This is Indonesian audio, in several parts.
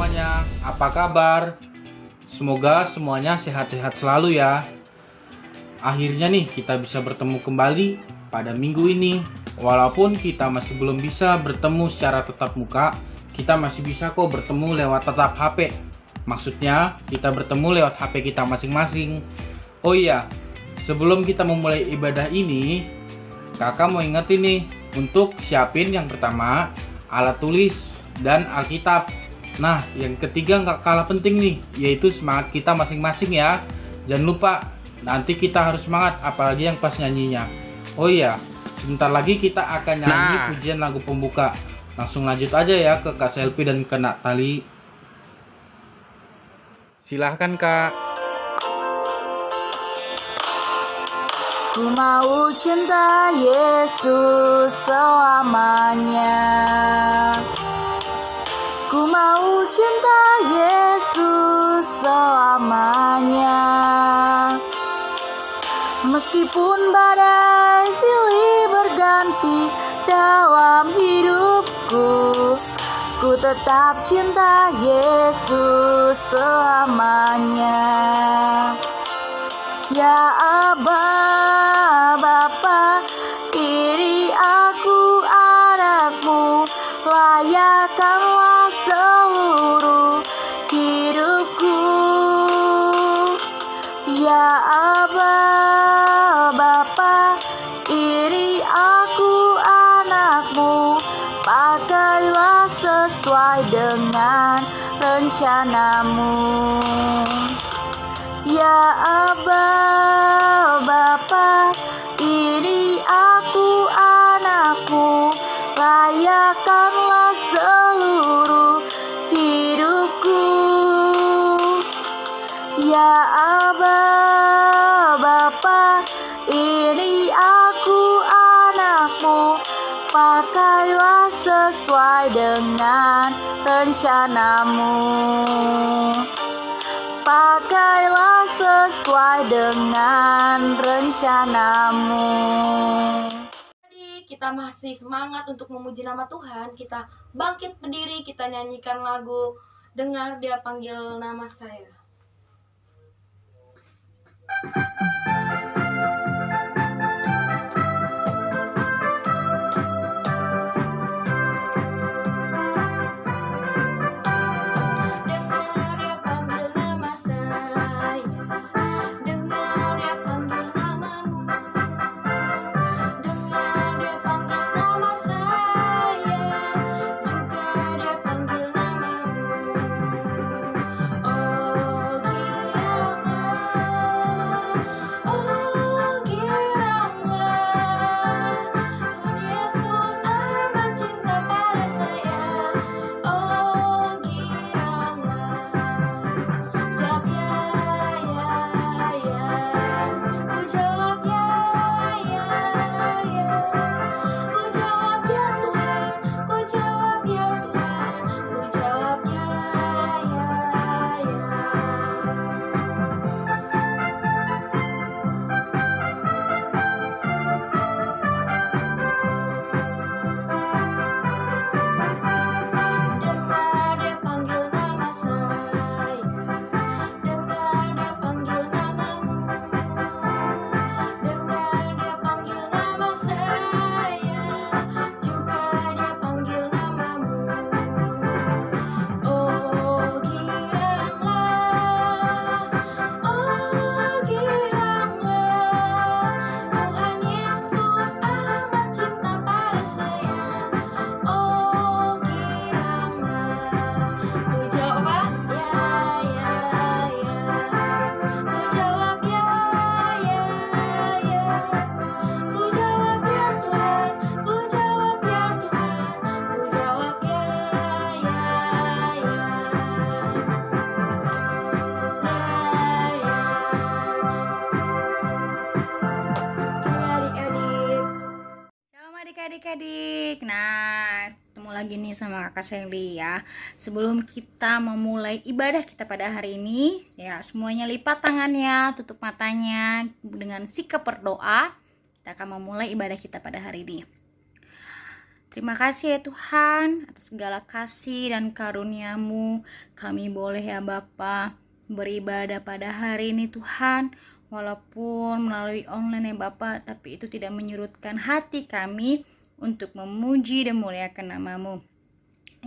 semuanya, apa kabar? Semoga semuanya sehat-sehat selalu ya. Akhirnya nih kita bisa bertemu kembali pada minggu ini. Walaupun kita masih belum bisa bertemu secara tatap muka, kita masih bisa kok bertemu lewat tatap HP. Maksudnya kita bertemu lewat HP kita masing-masing. Oh iya, sebelum kita memulai ibadah ini, kakak mau ingetin nih untuk siapin yang pertama alat tulis dan Alkitab. Nah, yang ketiga nggak kalah penting nih, yaitu semangat kita masing-masing ya. Jangan lupa, nanti kita harus semangat, apalagi yang pas nyanyinya. Oh iya, sebentar lagi kita akan nyanyi pujian lagu pembuka. Langsung lanjut aja ya ke Kak Selvi dan ke Natali. Silahkan Kak. Ku mau cinta Yesus selamanya. Ku mau cinta Yesus selamanya. Meskipun badai silih berganti dalam hidupku, ku tetap cinta Yesus selamanya. Ya Aba, Bapa, ini aku anakmu, layakkanlah seluruh hidupku. Ya Aba, Bapa, ini aku anakmu, pakailah sesuai dengan rencanamu. Ya Aba, Bapa, ini aku anakmu, layakkanlah seluruh hidupku. Ya Aba, Bapa, ini aku anakmu, pakailah sesuai dengan rencanamu. Pakailah sesuai dengan rencanamu. Jadi kita masih semangat untuk memuji nama Tuhan. Kita bangkit berdiri, kita nyanyikan lagu Dengar Dia Panggil Nama Saya. Adik-adik, nah ketemu lagi nih sama kakak Selly ya. Sebelum kita memulai ibadah kita pada hari ini, ya semuanya lipat tangannya, tutup matanya dengan sikap berdoa. Kita akan memulai ibadah kita pada hari ini. Terima kasih ya Tuhan atas segala kasih dan karunia-Mu. Kami boleh ya Bapa beribadah pada hari ini Tuhan. Walaupun melalui online ya Bapa, tapi itu tidak menyurutkan hati kami untuk memuji dan memuliakan nama-Mu.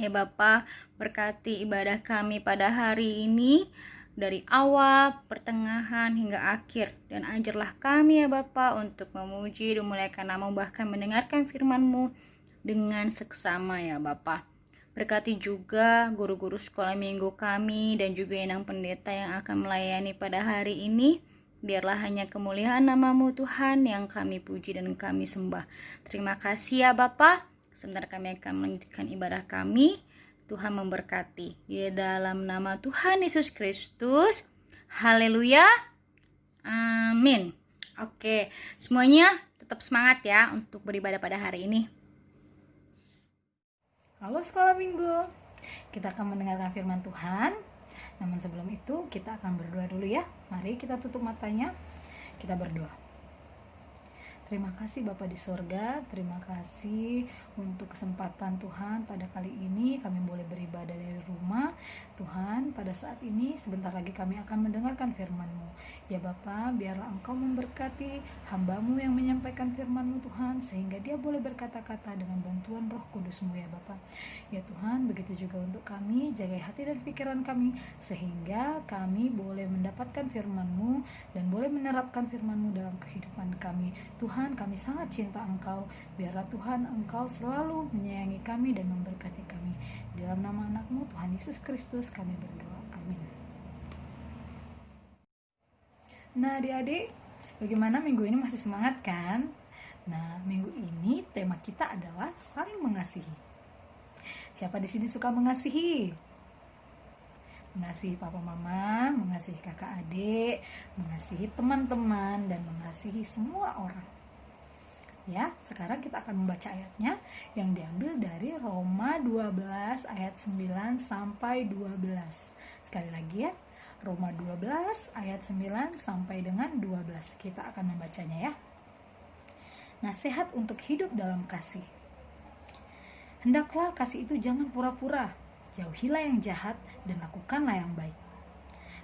Ya Bapa, berkati ibadah kami pada hari ini dari awal, pertengahan hingga akhir, dan ajarlah kami ya Bapa untuk memuji dan memuliakan nama-Mu, bahkan mendengarkan firman-Mu dengan seksama ya Bapa. Berkati juga guru-guru sekolah minggu kami dan juga Inang Pendeta yang akan melayani pada hari ini. Biarlah hanya kemuliaan nama-Mu Tuhan yang kami puji dan kami sembah. Terima kasih ya Bapa. Sebentar kami akan melanjutkan ibadah kami. Tuhan memberkati. Di dalam nama Tuhan Yesus Kristus. Haleluya. Amin. Oke, semuanya tetap semangat ya untuk beribadah pada hari ini. Halo sekolah minggu, kita akan mendengarkan firman Tuhan. Namun sebelum itu kita akan berdoa dulu ya. Mari kita tutup matanya, kita berdoa. Terima kasih Bapa di sorga, terima kasih untuk kesempatan Tuhan pada kali ini kami boleh beribadah dari rumah. Tuhan, pada saat ini sebentar lagi kami akan mendengarkan firman-Mu. Ya Bapa, biarlah Engkau memberkati hamba-Mu yang menyampaikan firman-Mu Tuhan, sehingga dia boleh berkata-kata dengan bantuan Roh Kudus-Mu ya Bapa. Ya Tuhan, begitu juga untuk kami, jagai hati dan pikiran kami, sehingga kami boleh mendapatkan firman-Mu dan boleh menerapkan firman-Mu dalam kehidupan kami. Tuhan, kami sangat cinta Engkau. Biarlah Tuhan Engkau selalu menyayangi kami dan memberkati kami. Di dalam nama anak-Mu Tuhan Yesus Kristus kami berdoa. Amin. Nah adik-adik, bagaimana minggu ini, masih semangat kan? Nah, minggu ini tema kita adalah saling mengasihi. Siapa di sini suka mengasihi? Mengasihi papa mama, mengasihi kakak adik, mengasihi teman-teman, dan mengasihi semua orang. Ya, sekarang kita akan membaca ayatnya yang diambil dari Roma 12 ayat 9 sampai 12. Sekali lagi ya, Roma 12 ayat 9 sampai dengan 12. Kita akan membacanya ya. Nasihat untuk hidup dalam kasih. Hendaklah kasih itu jangan pura-pura, jauhilah yang jahat dan lakukanlah yang baik.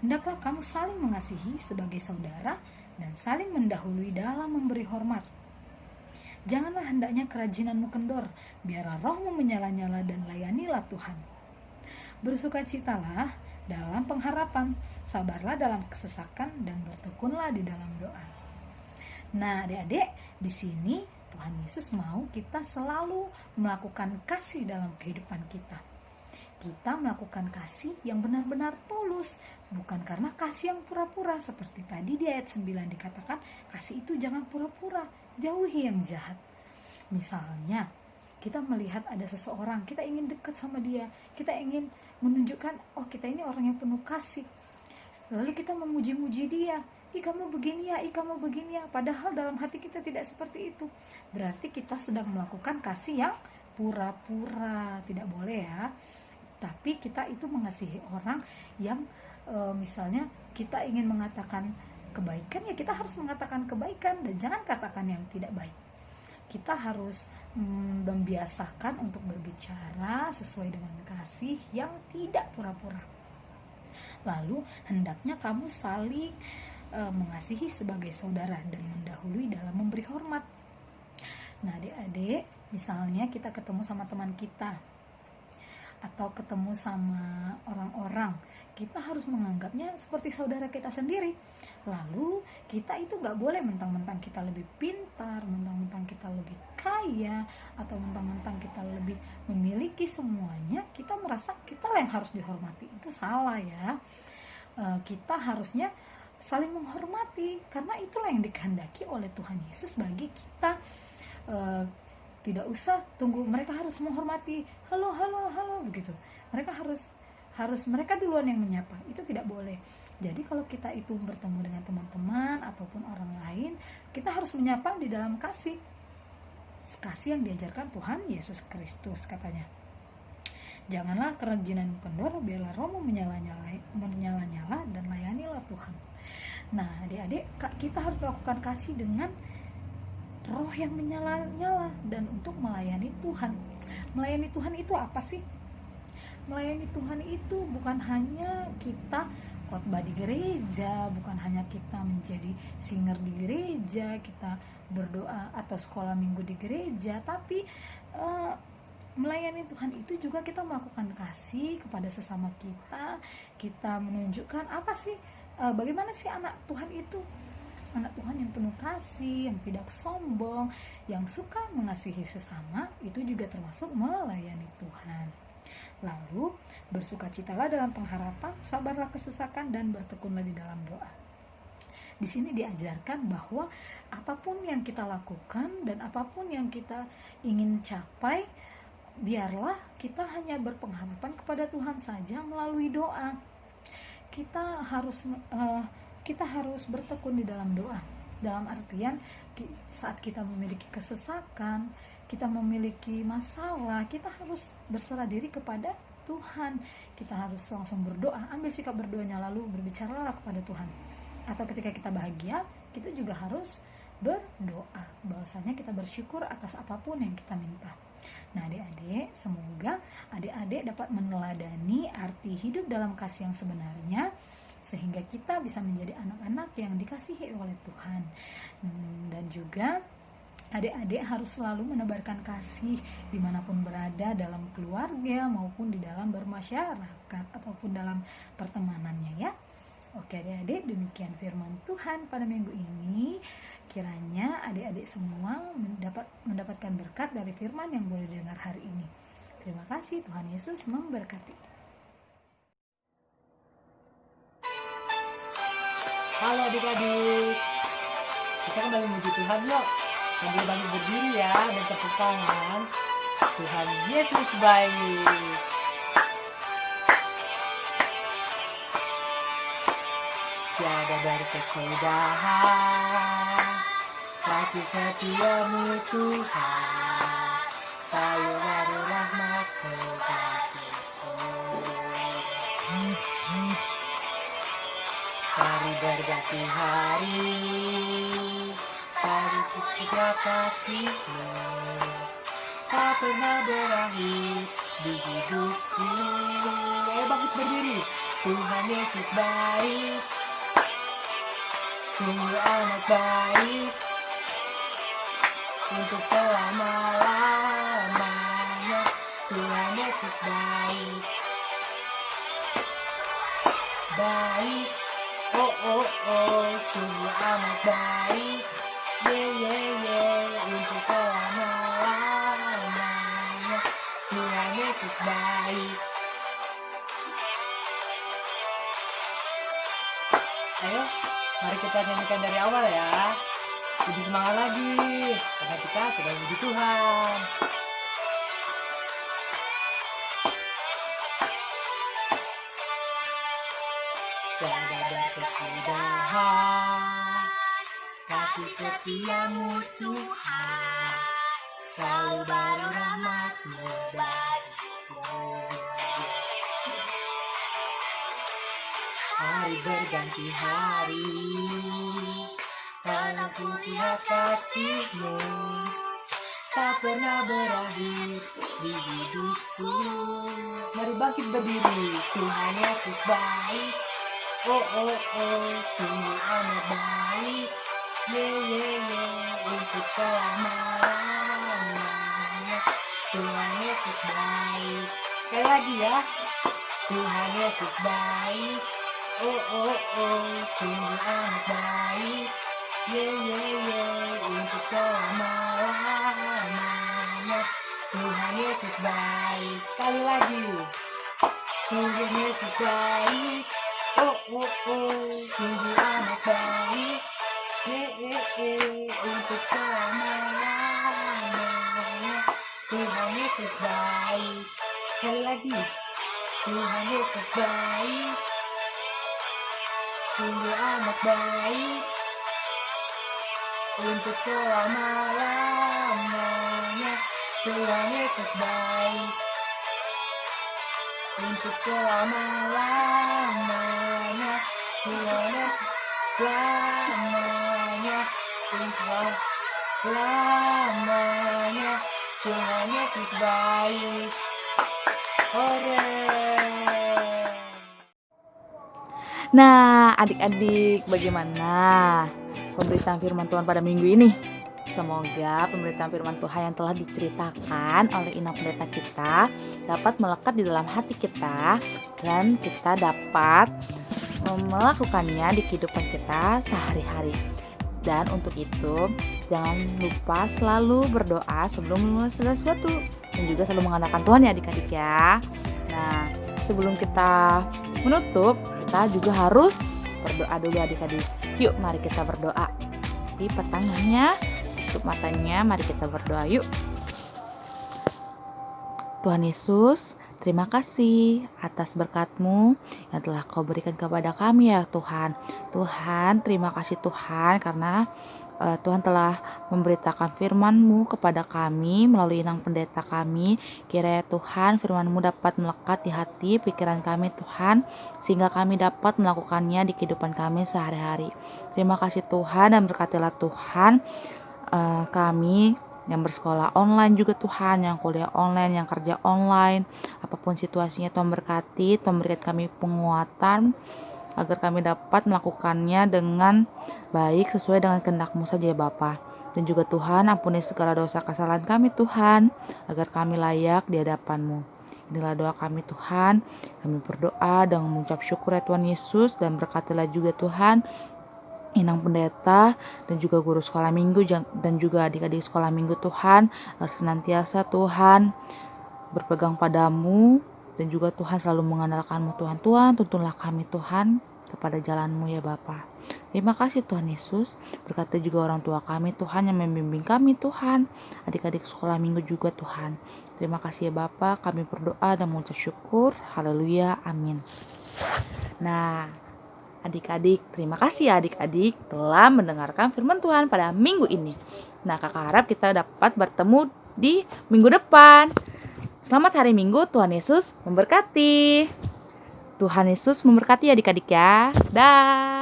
Hendaklah kamu saling mengasihi sebagai saudara dan saling mendahului dalam memberi hormat. Janganlah hendaknya kerajinanmu kendor, biarlah rohmu menyala-nyala dan layanilah Tuhan. Bersukacitalah dalam pengharapan, sabarlah dalam kesesakan dan bertekunlah di dalam doa. Nah, adik-adik, di sini Tuhan Yesus mau kita selalu melakukan kasih dalam kehidupan kita. Kita melakukan kasih yang benar-benar tulus, bukan karena kasih yang pura-pura. Seperti tadi di ayat 9 dikatakan, kasih itu jangan pura-pura, jauhi yang jahat. Misalnya, kita melihat ada seseorang, kita ingin dekat sama dia, kita ingin menunjukkan, oh kita ini orang yang penuh kasih. Lalu kita memuji-muji dia, ih kamu begini ya, ih kamu begini ya. Padahal dalam hati kita tidak seperti itu. Berarti kita sedang melakukan kasih yang pura-pura. Tidak boleh ya. Tapi kita itu mengasihi orang yang misalnya kita ingin mengatakan kebaikan, ya kita harus mengatakan kebaikan dan jangan katakan yang tidak baik. Kita harus membiasakan untuk berbicara sesuai dengan kasih yang tidak pura-pura. Lalu hendaknya kamu saling mengasihi sebagai saudara dan mendahului dalam memberi hormat. Nah adik-adik, misalnya kita ketemu sama teman kita atau ketemu sama orang-orang, kita harus menganggapnya seperti saudara kita sendiri. Lalu kita itu gak boleh mentang-mentang kita lebih pintar, mentang-mentang kita lebih kaya, atau mentang-mentang kita lebih memiliki semuanya, kita merasa kita lah yang harus dihormati. Itu salah ya. Kita harusnya saling menghormati, karena itulah yang dikehendaki oleh Tuhan Yesus bagi kita. Tidak usah tunggu mereka harus menghormati, halo begitu. Mereka harus mereka duluan yang menyapa. Itu tidak boleh. Jadi kalau kita itu bertemu dengan teman-teman ataupun orang lain, kita harus menyapa di dalam kasih yang diajarkan Tuhan Yesus Kristus, katanya. Janganlah kerajinan kendor, biarlah rohmu menyala-nyala dan layanilah Tuhan. Nah adik-adik, kita harus melakukan kasih dengan roh yang menyala-nyala dan untuk melayani Tuhan. Melayani Tuhan itu apa sih? Melayani Tuhan itu bukan hanya kita khotbah di gereja, bukan hanya kita menjadi singer di gereja, kita berdoa atau sekolah minggu di gereja, tapi melayani Tuhan itu juga kita melakukan kasih kepada sesama kita. Kita menunjukkan apa sih, bagaimana sih anak Tuhan itu? Anak Tuhan yang penuh kasih, yang tidak sombong, yang suka mengasihi sesama, itu juga termasuk melayani Tuhan. Lalu, bersukacitalah dalam pengharapan, sabarlah kesesakan, dan bertekunlah di dalam doa. Di sini diajarkan bahwa apapun yang kita lakukan dan apapun yang kita ingin capai, biarlah kita hanya berpengharapan kepada Tuhan saja melalui doa. Kita harus bertekun di dalam doa. Dalam artian saat kita memiliki kesesakan, kita memiliki masalah, kita harus berserah diri kepada Tuhan. Kita harus langsung berdoa, ambil sikap berdoanya, lalu berbicaralah kepada Tuhan. Atau ketika kita bahagia, kita juga harus berdoa, bahwasanya kita bersyukur atas apapun yang kita minta. Nah, adik-adik, semoga adik-adik dapat meneladani arti hidup dalam kasih yang sebenarnya, sehingga kita bisa menjadi anak-anak yang dikasihi oleh Tuhan. Dan juga adik-adik harus selalu menebarkan kasih dimanapun berada, dalam keluarga maupun di dalam bermasyarakat ataupun dalam pertemanannya, ya. Oke adik-adik, demikian firman Tuhan pada minggu ini. Kiranya adik-adik semua mendapatkan berkat dari firman yang boleh didengar hari ini. Terima kasih, Tuhan Yesus memberkati. Halo adik-adik, kita kembali memuji Tuhan yuk. Sambil bangkit berdiri ya, dan tepuk tangan. Tuhan Yesus baik. Tiada berkesudahan kasih setiamu Tuhan, selalu baru rahmat-Mu bagiku. Hari berganti hari, selalu putra kasih-Mu, tak pernah berakhir di hidupku. Ayo bangkit berdiri. Tuhan Yesus baik, sungguh amat baik, untuk selama-lamanya. Tuhan Yesus baik, baik, oh oh oh, sungguh amat baik, untuk selama-lamanya. Tuhan Yesus baik. Ayo, mari kita nyanyikan dari awal ya. Lebih semangat lagi, karena kita sedang memuji Tuhan. Tiada berkesudahan kasih setiamu Tuhan, selalu baru rahmat-Mu bagiku. Hari berganti hari, selalu lihat kasih-Mu, tak pernah berakhir di hidupku. Mari bangkit berdiri. Tuhan Yesus baik, oh oh oh, sungguh amat baik, untuk selama-lamanya. Tuhan Yesus baik. Sekali lagi ya. Tuhan Yesus baik, oh oh oh, sungguh amat baik, untuk selama-lamanya. Tuhan Yesus baik. Sekali lagi. Tuhan Yesus baik, oh oh oh, sungguh amat baik, untuk selama-lamanya. Tuhan Yesus baik. Sekali lagi. Tuhan Yesus baik, sungguh amat baik, untuk selama-lamanya. Tuhan Yesus baik, untuk selama-lamanya. Tuhan Yesus selamanya. lamanya. Tuhan Yesus baik. Hore. Nah, adik-adik, bagaimana pemberitaan firman Tuhan pada minggu ini? Semoga pemberitaan firman Tuhan yang telah diceritakan oleh inang pendeta kita dapat melekat di dalam hati kita dan kita dapat melakukannya di kehidupan kita sehari-hari. Dan untuk itu, jangan lupa selalu berdoa sebelum memulai segala sesuatu dan juga selalu mengandalkan Tuhan ya adik-adik ya. Nah, sebelum kita menutup, kita juga harus berdoa dulu adik-adik. Yuk, mari kita berdoa. Lipat tangannya, tutup matanya, mari kita berdoa yuk. Tuhan Yesus, terima kasih atas berkat-Mu yang telah Kau berikan kepada kami ya Tuhan. Tuhan, terima kasih Tuhan karena Tuhan telah memberitakan firman-Mu kepada kami melalui inang pendeta kami. Kiranya Tuhan firman-Mu dapat melekat di hati pikiran kami Tuhan, sehingga kami dapat melakukannya di kehidupan kami sehari-hari. Terima kasih Tuhan dan berkatilah Tuhan kami yang bersekolah online juga Tuhan, yang kuliah online, yang kerja online, apapun situasinya Tuhan berkati, Tuhan berikan kami penguatan agar kami dapat melakukannya dengan baik sesuai dengan kehendak-Mu saja ya Bapa. Dan juga Tuhan ampuni segala dosa kesalahan kami Tuhan, agar kami layak di hadapan-Mu. Inilah doa kami Tuhan, kami berdoa dengan mengucap syukur ya Tuhan Yesus, dan berkatilah juga Tuhan inang pendeta dan juga guru sekolah minggu dan juga adik-adik sekolah minggu Tuhan, agar senantiasa Tuhan berpegang padamu dan juga Tuhan selalu mengandalkan-Mu Tuhan. Tuhan, tuntunlah kami Tuhan kepada jalan-Mu ya Bapa. Terima kasih Tuhan Yesus. Berkati juga orang tua kami Tuhan yang membimbing kami Tuhan, adik-adik sekolah minggu juga Tuhan. Terima kasih ya Bapa, kami berdoa dan mengucap syukur. Haleluya, amin. Nah, adik-adik, terima kasih ya adik-adik telah mendengarkan firman Tuhan pada minggu ini. Nah, kakak harap kita dapat bertemu di minggu depan. Selamat hari Minggu, Tuhan Yesus memberkati. Tuhan Yesus memberkati adik-adik ya. Dah.